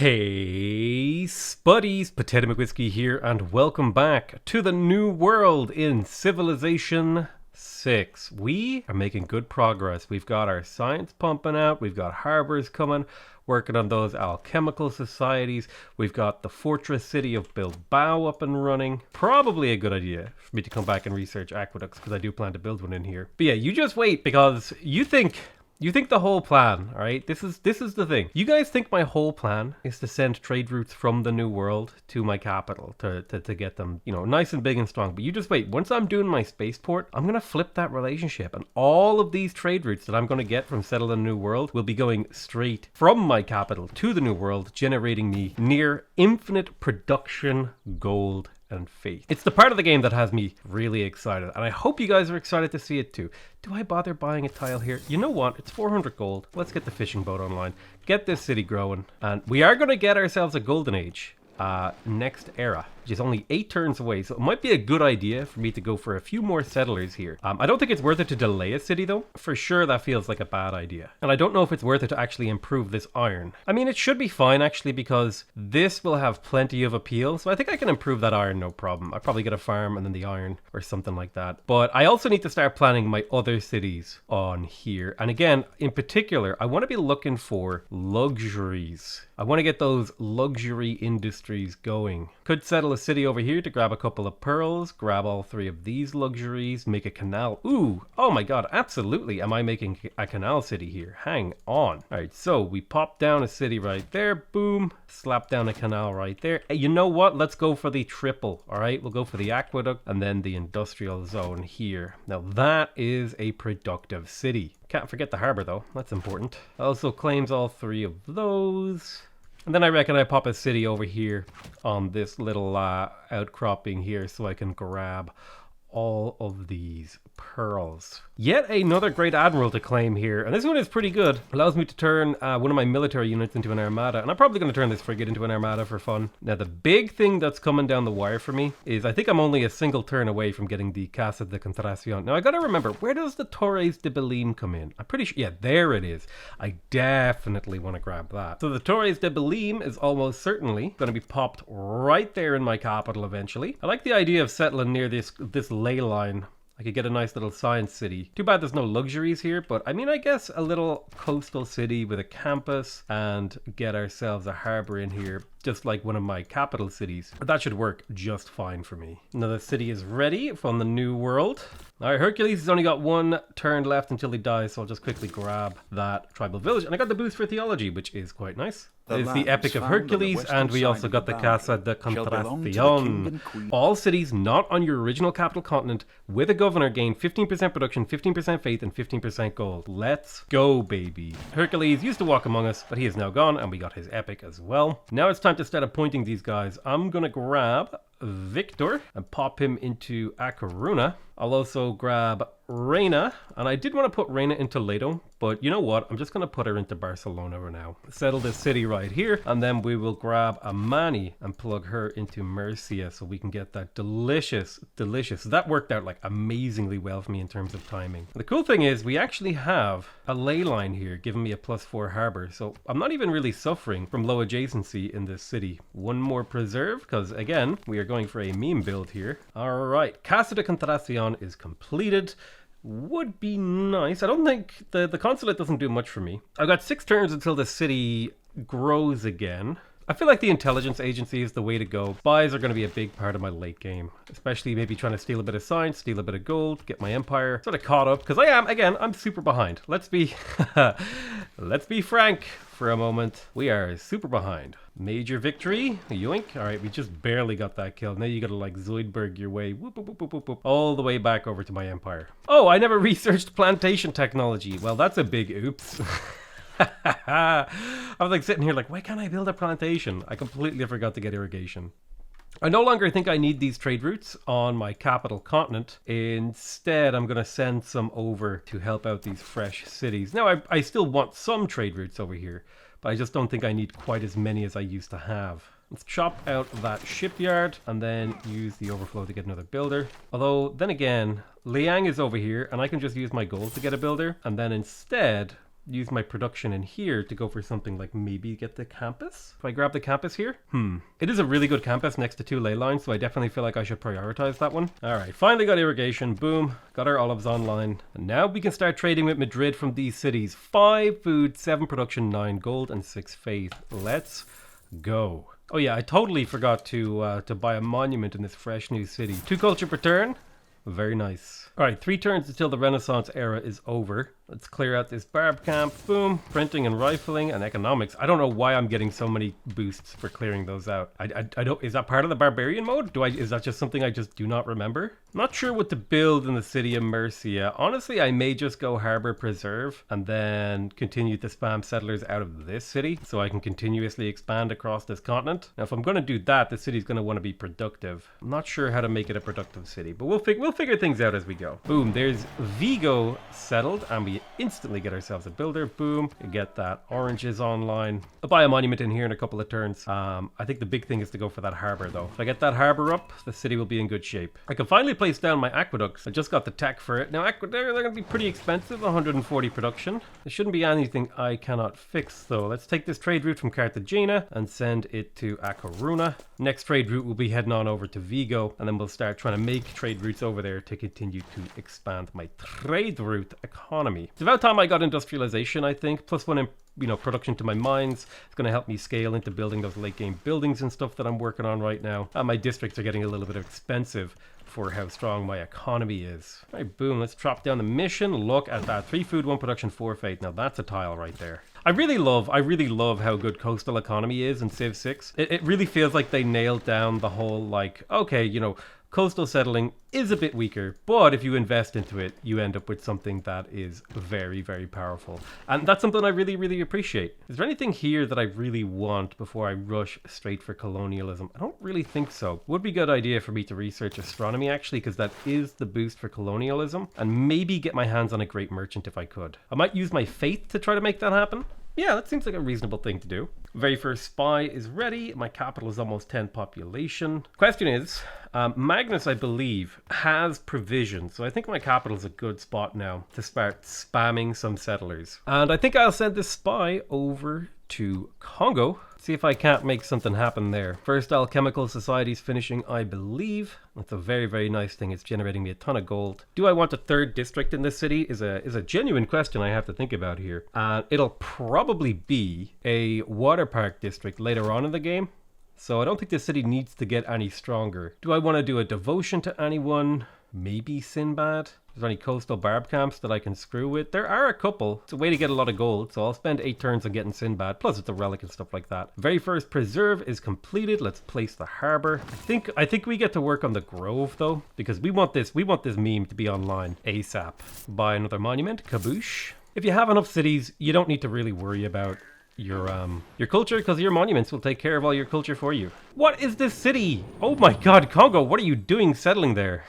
Hey Spuddies, potatoMcWhiskey here, and welcome back to the new world in Civilization 6. We are making good progress. We've got our science pumping out, we've got harbors coming, working on those alchemical societies, we've got the fortress city of Bilbao up and running. Probably a good idea for me to come back and research aqueducts, because I do plan to build one in here. But yeah, you just wait, because you think the whole plan, all right? This is the thing. You guys think my whole plan is to send trade routes from the New World to my capital to get them, you know, nice and big and strong. But you just wait. Once I'm doing my spaceport, I'm going to flip that relationship. And all of these trade routes that I'm going to get from Settle in the New World will be going straight from my capital to the New World, generating me near infinite production gold and faith. It's the part of the game that has me really excited, and I hope you guys are excited to see it too. Do I bother buying a tile here? You know what? It's 400 gold. Let's get the fishing boat online. Get this city growing, and we are going to get ourselves a golden age next era, which is only 8 turns away, so it might be a good idea for me to go for a few more settlers here. I don't think it's worth it to delay a city though. For sure that feels like a bad idea, and I don't know if it's worth it to actually improve this iron. I mean, it should be fine actually, because this will have plenty of appeal, so I think I can improve that iron no problem. I probably get a farm and then the iron or something like that. But I also need to start planning my other cities on here, and again, in particular, I want to be looking for luxuries. I want to get those luxury industries going. Could settle a city over here to grab a couple of pearls, grab all 3 of these luxuries, make a canal. Ooh, oh my god, absolutely. Am I making a canal city here? Hang on. All right, so we pop down a city right there. Boom. Slap down a canal right there. Hey, you know what? Let's go for the triple. All right, we'll go for the aqueduct and then the industrial zone here. Now that is a productive city. Can't forget the harbor though. That's important. Also claims all 3 of those. And then I reckon I pop a city over here on this little outcropping here so I can grab all of these pearls. Yet another great admiral to claim here, and this one is pretty good. Allows me to turn one of my military units into an armada, and I'm probably going to turn this frigate into an armada for fun. Now the big thing that's coming down the wire for me is I think I'm only a single turn away from getting the Casa de Contratación. Now I gotta remember, where does the Torres de Belém come in? I'm pretty sure, yeah, there it is. I definitely want to grab that. So the Torres de Belém is almost certainly going to be popped right there in my capital eventually. I like the idea of settling near this ley line. I could get a nice little science city. Too bad there's no luxuries here, but I mean, I guess a little coastal city with a campus and get ourselves a harbor in here, just like one of my capital cities. That should work just fine for me. Another city is ready from the new world. All right, Hercules has only got 1 turn left until he dies, so I'll just quickly grab that tribal village. And I got the boost for theology, which is quite nice. It's the Epic of Hercules, and we also got the Casa de Contratación. All cities not on your original capital continent with a governor gain 15% production, 15% faith, and 15% gold. Let's go, baby. Hercules used to walk among us, but he is now gone, and we got his epic as well. Now it's time to start appointing these guys. I'm gonna grab Victor and pop him into A Coruña. I'll also grab Reina, and I did want to put Reina into Toledo, but you know what? I'm just going to put her into Barcelona for now. Settle this city right here, and then we will grab Amani and plug her into Murcia so we can get that delicious. That worked out like amazingly well for me in terms of timing. The cool thing is we actually have a ley line here giving me a +4 harbor, so I'm not even really suffering from low adjacency in this city. 1 more preserve, because again, we are going for a meme build here. All right, Casa de Contratación is completed. Would be nice. I don't think the consulate doesn't do much for me. I've got 6 turns until the city grows again. I feel like the intelligence agency is the way to go. Buys are going to be a big part of my late game, especially maybe trying to steal a bit of science, steal a bit of gold, get my empire sort of caught up, because I'm super behind. Let's be frank for a moment. We are super behind. Major victory, yoink. All right, we just barely got that kill. Now you gotta like Zoidberg your way, whoop, whoop, whoop, whoop, whoop, all the way back over to my empire. Oh, I never researched plantation technology. Well, that's a big oops. I was like sitting here like, why can't I build a plantation? I completely forgot to get irrigation. I no longer think I need these trade routes on my capital continent. Instead, I'm going to send some over to help out these fresh cities. Now, I still want some trade routes over here, but I just don't think I need quite as many as I used to have. Let's chop out that shipyard and then use the overflow to get another builder. Although, then again, Liang is over here and I can just use my gold to get a builder. And then instead, use my production in here to go for something like maybe get the campus. If I grab the campus here, it is a really good campus next to 2 ley lines, so I definitely feel like I should prioritize that one. All right, finally got irrigation. Boom, got our olives online. And now we can start trading with Madrid from these cities. 5 food, 7 production, 9 gold, and 6 faith. Let's go. Oh yeah, I totally forgot to buy a monument in this fresh new city. 2 culture per turn. Very nice. All right, 3 turns until the Renaissance era is over. Let's clear out this barb camp. Boom. Printing and rifling and economics. I don't know why I'm getting so many boosts for clearing those out. I don't. Is that part of the barbarian mode? Is that just something I just do not remember? Not sure what to build in the city of Murcia. Honestly, I may just go Harbor Preserve and then continue to spam settlers out of this city so I can continuously expand across this continent. Now, if I'm going to do that, the city's going to want to be productive. I'm not sure how to make it a productive city, but we'll figure things out as we go. Boom. There's Vigo settled, and we instantly get ourselves a builder. Boom. We get that oranges online. I'll buy a monument in here in a couple of turns. I think the big thing is to go for that harbor though. If I get that harbor up, the city will be in good shape. I can finally place down my aqueducts. I just got the tech for it. Now they're going to be pretty expensive, 140 production. There shouldn't be anything I cannot fix though. Let's take this trade route from Cartagena and send it to A Coruña. Next trade route will be heading on over to Vigo, and then we'll start trying to make trade routes over there to continue to expand my trade route economy. It's about time I got industrialization, I think. +1 in production to my mines. It's going to help me scale into building those late game buildings and stuff that I'm working on right now. My districts are getting a little bit expensive for how strong my economy is. All right, boom, let's drop down the mission. Look at that. 3 food, 1 production, 4 faith. Now that's a tile right there. I really love how good coastal economy is in Civ 6. It really feels like they nailed down the whole, like, okay, coastal settling is a bit weaker, but if you invest into it, you end up with something that is very, very powerful. And that's something I really, really appreciate. Is there anything here that I really want before I rush straight for colonialism? I don't really think so. Would be a good idea for me to research astronomy, actually, because that is the boost for colonialism, and maybe get my hands on a great merchant if I could. I might use my faith to try to make that happen. Yeah, that seems like a reasonable thing to do. Very first spy is ready. My capital is almost 10 population. Question is, Magnus, I believe, has provision. So I think my capital is a good spot now to start spamming some settlers. And I think I'll send this spy over to Congo. See if I can't make something happen there. First Alchemical Society's finishing, I believe. That's a very, very nice thing. It's generating me a ton of gold. Do I want a 3rd district in this city is a genuine question I have to think about here. It'll probably be a water park district later on in the game. So I don't think this city needs to get any stronger. Do I want to do a devotion to anyone? Maybe Sinbad? Is there any coastal barb camps that I can screw with? There are a couple. It's a way to get a lot of gold, so I'll spend 8 turns on getting Sinbad. Plus it's a relic and stuff like that. Very first preserve is completed. Let's place the harbor. I think we get to work on the grove though, because we want this meme to be online ASAP. Buy another monument, Kaboosh. If you have enough cities, you don't need to really worry about your culture, because your monuments will take care of all your culture for you. What is this city? Oh my god, Congo, what are you doing settling there?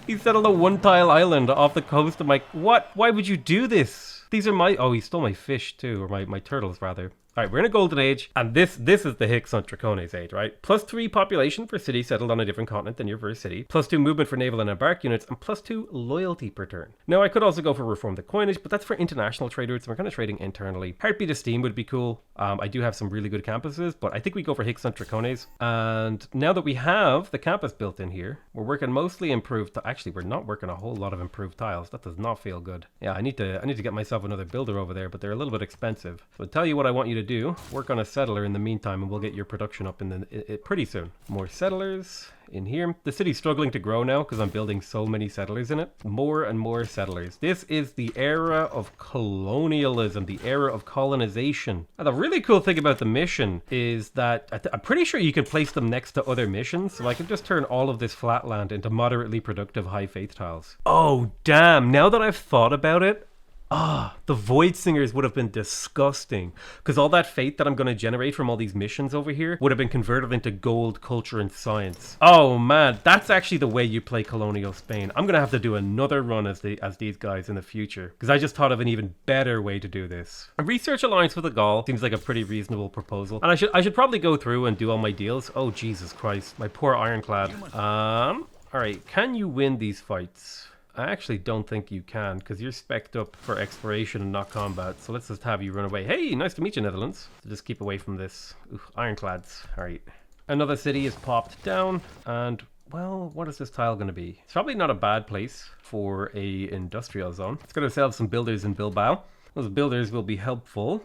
He settled a 1-tile island off the coast of my... What? Why would you do this? These are my... Oh, he stole my fish too, or my turtles rather. All right, we're in a golden age, and this is the Hicks on Dracones age, right? +3 population for city settled on a different continent than your first city. +2 movement for naval and embark units, and +2 loyalty per turn. Now, I could also go for reform the coinage, but that's for international trade routes, and we're kind of trading internally. Heartbeat of Steam would be cool. I do have some really good campuses, but I think we go for Hicks on Dracones. And now that we have the campus built in here, we're working mostly improved... Actually, we're not working a whole lot of improved tiles. That does not feel good. Yeah, I need to get myself another builder over there, but they're a little bit expensive. So I'll tell you what I want you to do. Work on a settler in the meantime, and we'll get your production up in pretty soon. More settlers in here. The city's struggling to grow now because I'm building so many settlers in it. More and more settlers. This is the era of colonialism, the era of colonization. And the really cool thing about the mission is that I'm pretty sure you can place them next to other missions, so I can just turn all of this flat land into moderately productive high faith tiles. Oh damn, now that I've thought about it, the Void Singers would have been disgusting, because all that faith that I'm going to generate from all these missions over here would have been converted into gold, culture, and science. Oh man, that's actually the way you play Colonial Spain. I'm going to have to do another run as these guys in the future, because I just thought of an even better way to do this. A research alliance with the Gaul seems like a pretty reasonable proposal, and I should probably go through and do all my deals. Oh Jesus Christ, my poor Ironclad. Alright, can you win these fights? I actually don't think you can, because you're spec'd up for exploration and not combat. So let's just have you run away. Hey, nice to meet you, Netherlands. So just keep away from this. Ooh, ironclads. All right. Another city is popped down, and well, what is this tile going to be? It's probably not a bad place for a industrial zone. Let's get ourselves some builders in Bilbao. Those builders will be helpful.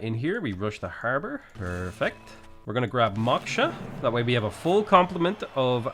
In here, we rush the harbor. Perfect. We're going to grab Moksha. That way we have a full complement of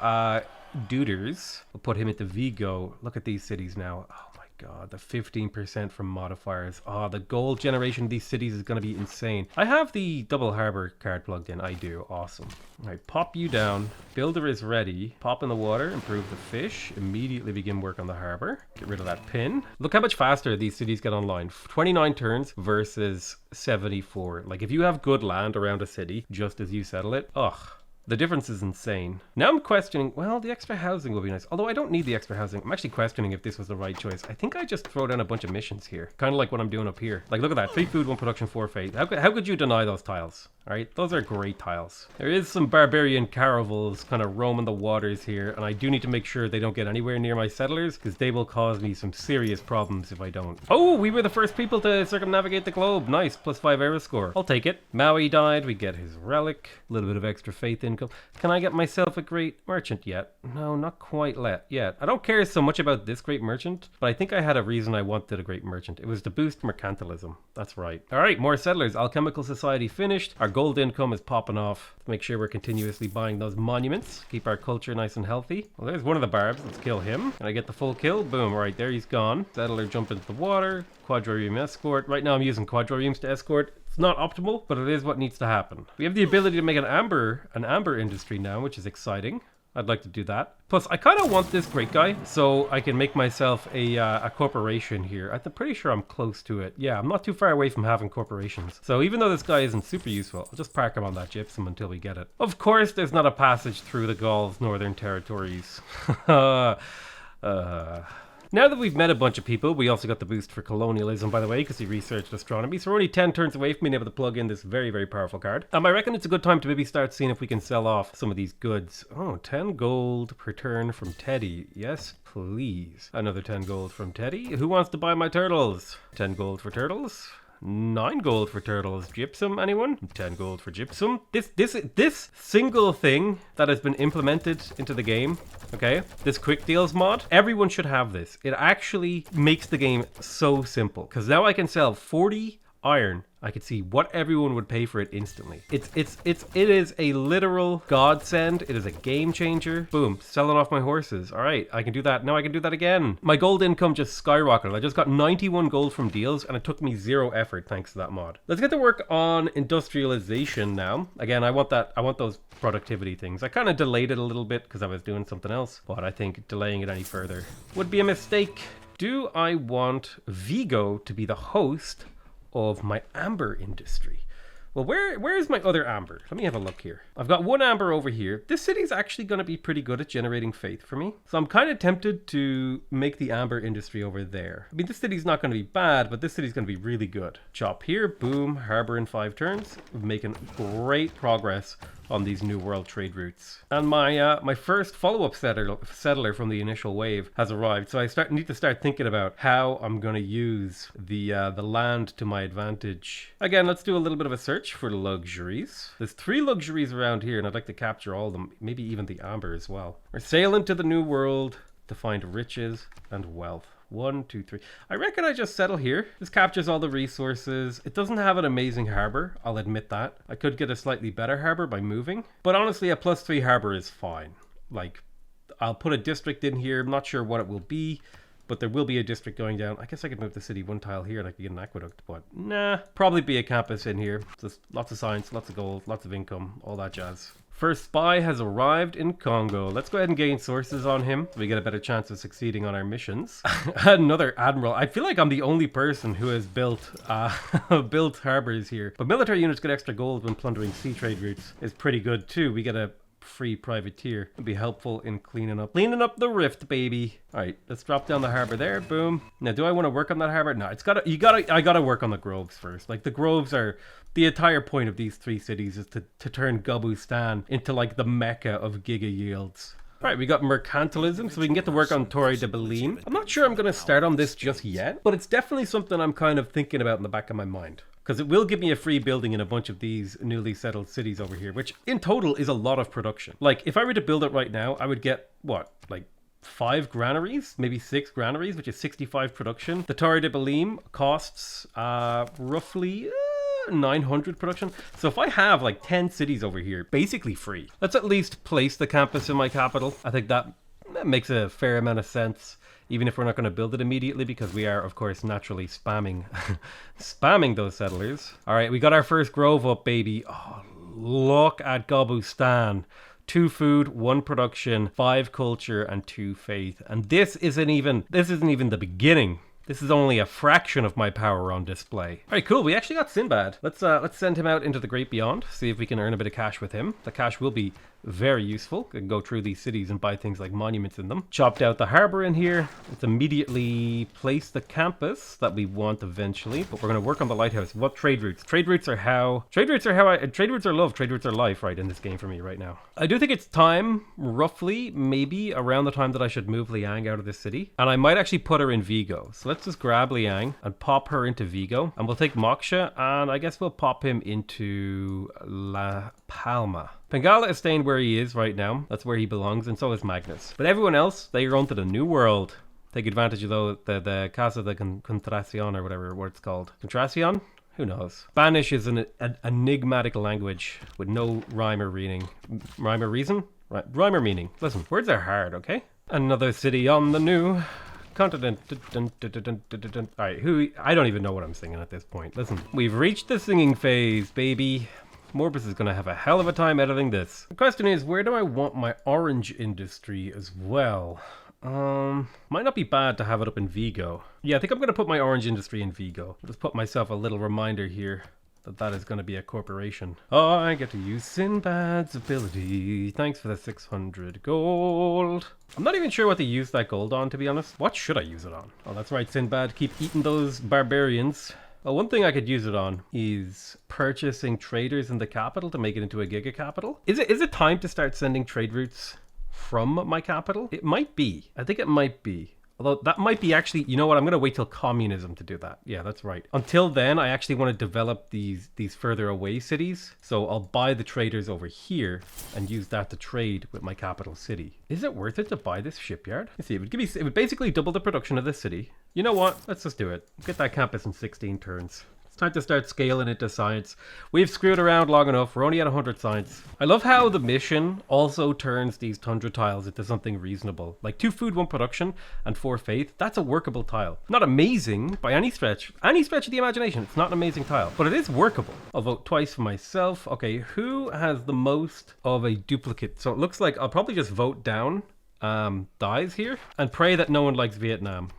duders. We'll put him into Vigo. Look at these cities now. Oh my god, the 15% from modifiers. Oh, the gold generation of these cities is going to be insane. I have the double harbor card plugged in. I do. Awesome. All right, pop you down. Builder is ready. Pop in the water, improve the fish, immediately begin work on the harbor. Get rid of that pin. Look how much faster these cities get online. 29 turns versus 74. Like if you have good land around a city, just as you settle it, ugh. The difference is insane. Now I'm questioning, well, the extra housing will be nice. Although I don't need the extra housing. I'm actually questioning if this was the right choice. I think I just throw down a bunch of missions here. Kind of like what I'm doing up here. Like, look at that. 3 food, 1 production, 4 faith. How could you deny those tiles? All right, those are great tiles. There is some barbarian caravels kind of roaming the waters here, and I do need to make sure they don't get anywhere near my settlers, because they will cause me some serious problems if I don't. Oh, we were the first people to circumnavigate the globe. Nice, +5 era score. I'll take it. Maui died, we get his relic, a little bit of extra faith income. Can I get myself a great merchant yet? No, not quite yet. I don't care so much about this great merchant, but I think I had a reason I wanted a great merchant. It was to boost mercantilism. That's right. All right, more settlers. Alchemical Society finished. Our gold income is popping off. Make sure we're continuously buying those monuments. Keep our culture nice and healthy. Well, there's one of the barbs. Let's kill him. Can I get the full kill? Boom. All right, there he's gone. Settler jump into the water. Quadrireum escort. Right now I'm using quadrireums to escort. It's not optimal, but it is what needs to happen. We have the ability to make an amber industry now, which is exciting. I'd like to do that. Plus, I kind of want this great guy, so I can make myself a corporation here. I'm pretty sure I'm close to it. Yeah, I'm not too far away from having corporations. So even though this guy isn't super useful, I'll just park him on that gypsum until we get it. Of course, there's not a passage through the Gauls' northern territories. Now that we've met a bunch of people, we also got the boost for colonialism, by the way, because he researched astronomy. So we're only 10 turns away from being able to plug in this very, very powerful card. I reckon it's a good time to maybe start seeing if we can sell off some of these goods. Oh, 10 gold per turn from Teddy. Yes, please. Another 10 gold from Teddy. Who wants to buy my turtles? 10 gold for turtles. 9 gold for turtles. Gypsum, anyone? 10 gold for gypsum. This single thing that has been implemented into the game, okay? This quick deals mod, everyone should have this. It actually makes the game so simple, because now I can sell 40 iron. I could see what everyone would pay for it instantly. It is a literal godsend. It is a game changer. Boom, selling off my horses. All right, I can do that. Now I can do that again. My gold income just skyrocketed. I just got 91 gold from deals, and it took me 0 effort thanks to that mod. Let's get to work on industrialization now. Again, I want those productivity things. I kind of delayed it a little bit because I was doing something else, but I think delaying it any further would be a mistake. Do I want Vigo to be the host of my amber industry? Well, where is my other amber? Let me have a look here. I've got 1 amber over here. This city's actually going to be pretty good at generating faith for me. So I'm kind of tempted to make the amber industry over there. I mean, this city's not going to be bad, but this city's going to be really good. Chop here, boom, harbor in 5 turns. We're making great progress on these new world trade routes. And my first follow-up settler from the initial wave has arrived. So I need to start thinking about how I'm going to use the land to my advantage. Again, let's do a little bit of a search for luxuries. There's 3 luxuries around here, and I'd like to capture all of them, maybe even the amber as well. We're sailing to the new world to find riches and wealth. 1, 2, 3. I reckon I just settle here. This captures all the resources. It doesn't have an amazing harbor, I'll admit that. I could get a slightly better harbor by moving, but honestly a +3 harbor is fine. Like, I'll put a district in here. I'm not sure what it will be, but there will be a district going down. I guess I could move the city 1 tile here and I could get an aqueduct, but nah. Probably be a campus in here. Just lots of science, lots of gold, lots of income, all that jazz. First spy has arrived in Congo. Let's go ahead and gain sources on him so we get a better chance of succeeding on our missions. Another admiral. I feel like I'm the only person who has built built harbors here. But military units get extra gold when plundering sea trade routes is pretty good too. We get a free privateer. It'd be helpful in cleaning up the rift, baby. All right, let's drop down the harbor there. Boom. Now, do I want to work on that harbor? No, I gotta work on the groves first. Like, the groves are the entire point of these 3 cities is to turn Gobustan into like the mecca of giga yields. Alright, we got mercantilism, so we can get to work on Torre de Belém. I'm not sure I'm going to start on this just yet, but it's definitely something I'm kind of thinking about in the back of my mind. Because it will give me a free building in a bunch of these newly settled cities over here, which in total is a lot of production. Like, if I were to build it right now, I would get, what, like 5 granaries, maybe 6 granaries, which is 65 production. The Torre de Belém costs roughly 900 production. So if I have like 10 cities over here, basically free. Let's at least place the campus in my capital. I think that makes a fair amount of sense, even if we're not going to build it immediately, because we are, of course, naturally spamming spamming those settlers. All right, we got our first grove up, baby. Oh, look at Gobustan. 2 food, 1 production, 5 culture, and 2 faith. And this isn't even the beginning. This is only a fraction of my power on display. All right, cool. We actually got Sinbad. Let's send him out into the great beyond. See if we can earn a bit of cash with him. The cash will be very useful. We can go through these cities and buy things like monuments in them. Chopped out the harbor in here. Let's immediately place the campus that we want eventually. But we're going to work on the lighthouse. What trade routes? Trade routes are love. Trade routes are life, right, in this game for me right now. I do think it's time, roughly, maybe around the time that I should move Liang out of this city. And I might actually put her in Vigo. So let's just grab Liang and pop her into Vigo. And we'll take Moksha, and I guess we'll pop him into La Palma. Pengala is staying where he is right now. That's where he belongs, and so is Magnus. But everyone else, they are on to the new world. Take advantage of the Casa de Contratación, or whatever what it's called. Contratación? Who knows? Spanish is an enigmatic language with no rhyme or reason. Rhyme or meaning. Listen, words are hard, okay? Another city on the new continent. Alright, I don't even know what I'm singing at this point. Listen, we've reached the singing phase, baby. Morbus is going to have a hell of a time editing this. The question is, where do I want my orange industry as well? Might not be bad to have it up in Vigo. Yeah, I think I'm going to put my orange industry in Vigo. Just put myself a little reminder here that is going to be a corporation. Oh, I get to use Sinbad's ability. Thanks for the 600 gold. I'm not even sure what to use that gold on, to be honest. What should I use it on? Oh, that's right, Sinbad. Keep eating those barbarians. Well, one thing I could use it on is purchasing traders in the capital to make it into a giga capital. Is it time to start sending trade routes from my capital? It might be. I think it might be. Although that might be actually, you know what, I'm going to wait till communism to do that. Yeah, that's right. Until then, I actually want to develop these further away cities. So I'll buy the traders over here and use that to trade with my capital city. Is it worth it to buy this shipyard? Let's see, it would basically double the production of this city. You know what? Let's just do it. Get that campus in 16 turns. It's time to start scaling into science. We've screwed around long enough. We're only at 100 science. I love how the mission also turns these tundra tiles into something reasonable. Like 2 food, 1 production, and 4 faith. That's a workable tile. Not amazing by any stretch. Any stretch of the imagination. It's not an amazing tile, but it is workable. I'll vote twice for myself. Okay, who has the most of a duplicate? So it looks like I'll probably just vote down dies here and pray that no one likes Vietnam.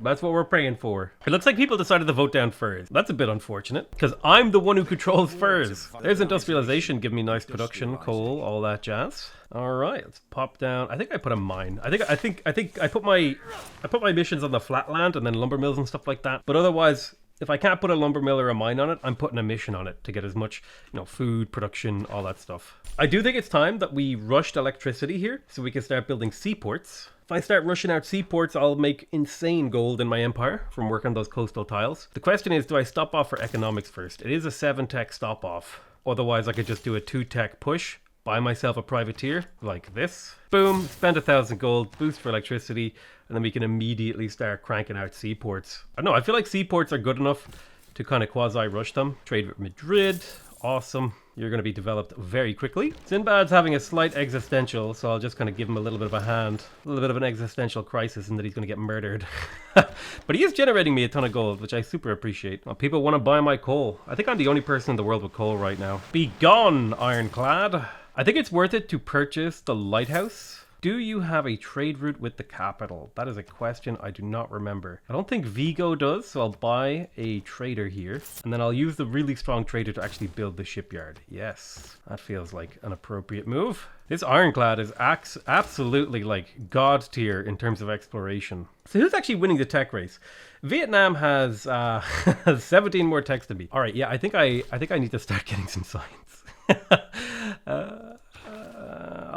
That's what we're praying for. It looks like people decided to vote down furs. That's a bit unfortunate, because I'm the one who controls furs. There's industrialization, give me nice production, coal, all that jazz. All right, let's pop down. I think I put a mine. I think I put my missions on the flatland and then lumber mills and stuff like that. But otherwise, if I can't put a lumber mill or a mine on it, I'm putting a mission on it to get as much, food, production, all that stuff. I do think it's time that we rushed electricity here so we can start building seaports. If I start rushing out seaports, I'll make insane gold in my empire from working on those coastal tiles. The question is, do I stop off for economics first? It is a 7 tech stop off. Otherwise, I could just do a 2 tech push, buy myself a privateer like this. Boom, spend 1,000 gold, boost for electricity, and then we can immediately start cranking out seaports. I don't know, I feel like seaports are good enough to kind of quasi-rush them. Trade with Madrid, awesome. You're going to be developed very quickly. Sinbad's having a slight existential, so I'll just kind of give him a little bit of a hand. A little bit of an existential crisis in that he's going to get murdered. But he is generating me a ton of gold, which I super appreciate. Well, people want to buy my coal. I think I'm the only person in the world with coal right now. Be gone, Ironclad. I think it's worth it to purchase the lighthouse. Do you have a trade route with the capital? That is a question I do not remember. I don't think Vigo does, so I'll buy a trader here. And then I'll use the really strong trader to actually build the shipyard. Yes, that feels like an appropriate move. This Ironclad is absolutely like god tier in terms of exploration. So who's actually winning the tech race? Vietnam has 17 more techs than me. All right, yeah, I think I need to start getting some science.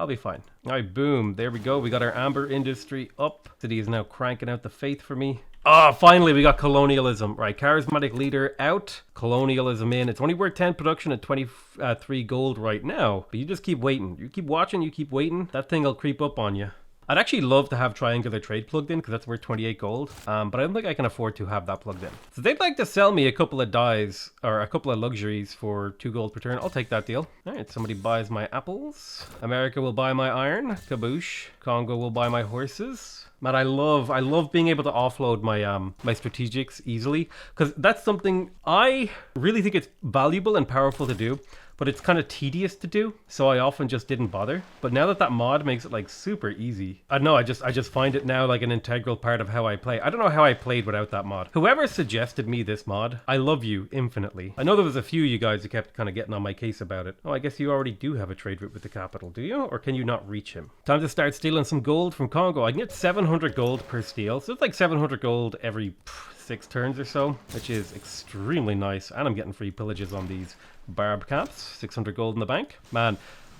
I'll be fine. All right, boom. There we go. We got our amber industry up. City is now cranking out the faith for me. Ah, finally, we got colonialism. Right, charismatic leader out, colonialism in. It's only worth 10 production at 23 gold right now. But you just keep waiting. You keep watching, you keep waiting. That thing will creep up on you. I'd actually love to have triangular trade plugged in because that's worth 28 gold. But I don't think I can afford to have that plugged in. So they'd like to sell me a couple of dyes or a couple of luxuries for 2 gold per turn. I'll take that deal. All right, somebody buys my apples. America will buy my iron. Kaboosh. Congo will buy my horses. Man, I love being able to offload my my strategics easily because that's something I really think it's valuable and powerful to do. But it's kind of tedious to do, so I often just didn't bother. But now that mod makes it like super easy, I don't know, I just find it now like an integral part of how I play. I don't know how I played without that mod. Whoever suggested me this mod, I love you infinitely. I know there was a few of you guys who kept kind of getting on my case about it. Oh, I guess you already do have a trade route with the capital, do you? Or can you not reach him? Time to start stealing some gold from Congo. I can get 700 gold per steal, so it's like 700 gold every 6 turns or so, which is extremely nice. And I'm getting free pillages on these barb caps. 600 gold in the bank. Man,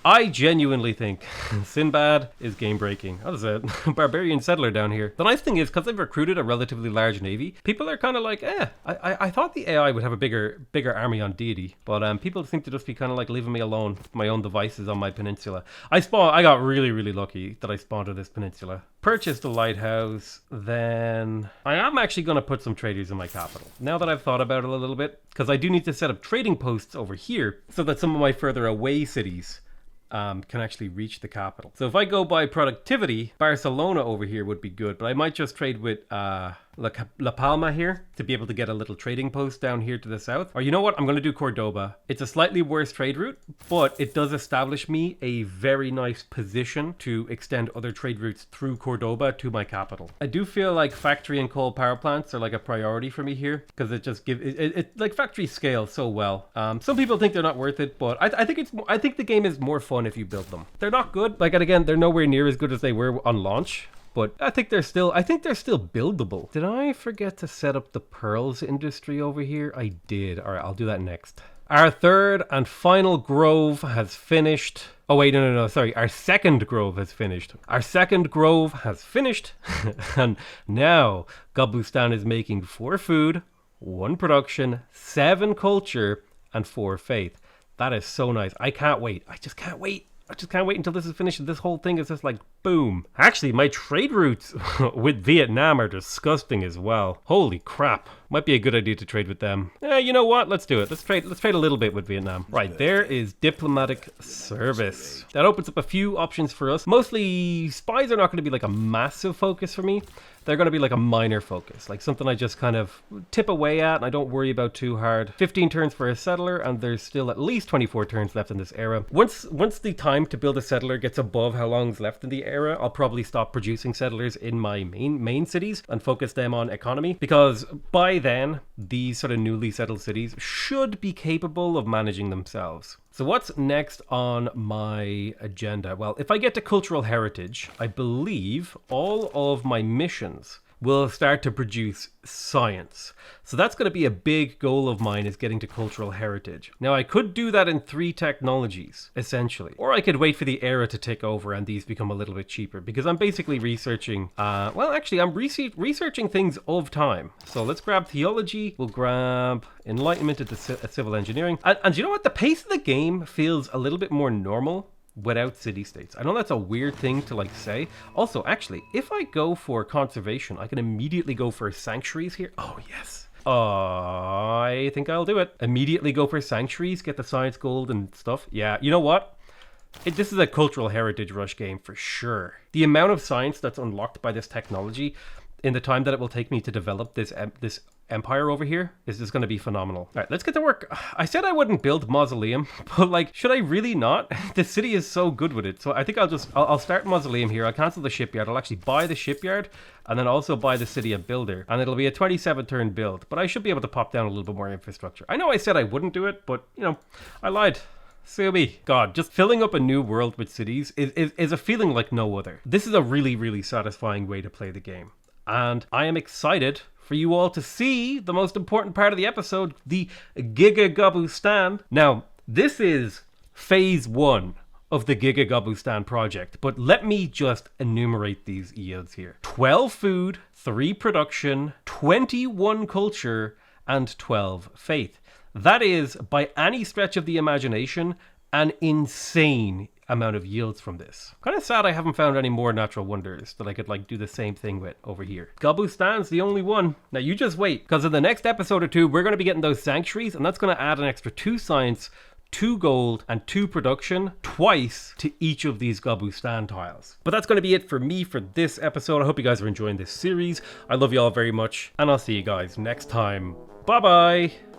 I genuinely think Sinbad is game breaking. That is a barbarian settler down here. The nice thing is, because I've recruited a relatively large navy, people are kind of like, I thought the AI would have a bigger army on deity, but people seem to just be kind of like leaving me alone, my own devices on my peninsula. I got really lucky that I spawned on this peninsula. Purchased a lighthouse, then I am actually going to put some traders in my capital. Now that I've thought about it a little bit, because I do need to set up trading posts over here so that some of my further away cities can actually reach the capital. So if I go by productivity, Barcelona over here would be good, but I might just trade with La Palma here to be able to get a little trading post down here to the south. Or you know what? I'm going to do Cordoba. It's a slightly worse trade route, but it does establish me a very nice position to extend other trade routes through Cordoba to my capital. I do feel like factory and coal power plants are like a priority for me here because it just gives it like factories scale so well. Some people think they're not worth it, but I think the game is more fun if you build them. They're not good. Like, and again, they're nowhere near as good as they were on launch. But I think they're still buildable. Did I forget to set up the pearls industry over here? I did. All right, I'll do that next. Our third and final grove has finished. Oh, wait, no, sorry. Our second grove has finished. And now Gobustan is making 4 food, 1 production, 7 culture, and 4 faith. That is so nice. I can't wait. I just can't wait until this is finished and this whole thing is just like boom. Actually, my trade routes with Vietnam are disgusting as well. Holy crap. Might be a good idea to trade with them. You know what? Let's do it. Let's trade a little bit with Vietnam. Right, there is diplomatic service. That opens up a few options for us. Mostly spies are not going to be like a massive focus for me. They're going to be like a minor focus, like something I just kind of tip away at and I don't worry about too hard. 15 turns for a settler, and there's still at least 24 turns left in this era. Once the time to build a settler gets above how long's left in the era, I'll probably stop producing settlers in my main cities and focus them on economy, because by then, these sort of newly settled cities should be capable of managing themselves. So what's next on my agenda? Well, if I get to cultural heritage, I believe all of my missions will start to produce science. So that's going to be a big goal of mine, is getting to cultural heritage. Now, I could do that in 3 technologies, essentially. Or I could wait for the era to take over and these become a little bit cheaper, because I'm basically researching, I'm researching things of time. So let's grab theology, we'll grab enlightenment into civil engineering. And you know what? The pace of the game feels a little bit more normal without city-states. I know that's a weird thing to like say. Also, actually, if I go for conservation, I can immediately go for sanctuaries here. Oh, yes. I think I'll do it. Immediately go for sanctuaries, get the science gold and stuff. Yeah, you know what? This is a cultural heritage rush game for sure. The amount of science that's unlocked by this technology in the time that it will take me to develop this empire over here is just going to be phenomenal. All right, let's get to work. I said I wouldn't build mausoleum, but like, should I really not? The city is so good with it. So I think I'll start mausoleum here. I'll cancel the shipyard. I'll actually buy the shipyard and then also buy the city of builder. And it'll be a 27 turn build, but I should be able to pop down a little bit more infrastructure. I know I said I wouldn't do it, but you know, I lied. So me. God, just filling up a new world with cities is a feeling like no other. This is a really, really satisfying way to play the game. And I am excited for you all to see the most important part of the episode, the Giga Gobustan. Now, this is phase 1 of the Giga Gobustan project, but let me just enumerate these yields here. 12 food, 3 production, 21 culture, and 12 faith. That is, by any stretch of the imagination, an insane amount of yields from this. Kind of sad I haven't found any more natural wonders that I could like do the same thing with over here. Gobustan's the only one. Now you just wait, because in the next episode or two, we're going to be getting those sanctuaries, and that's going to add an extra 2 science, 2 gold, and 2 production twice to each of these Gobustan tiles. But that's going to be it for me for this episode. I hope you guys are enjoying this series. I love you all very much, and I'll see you guys next time. Bye bye!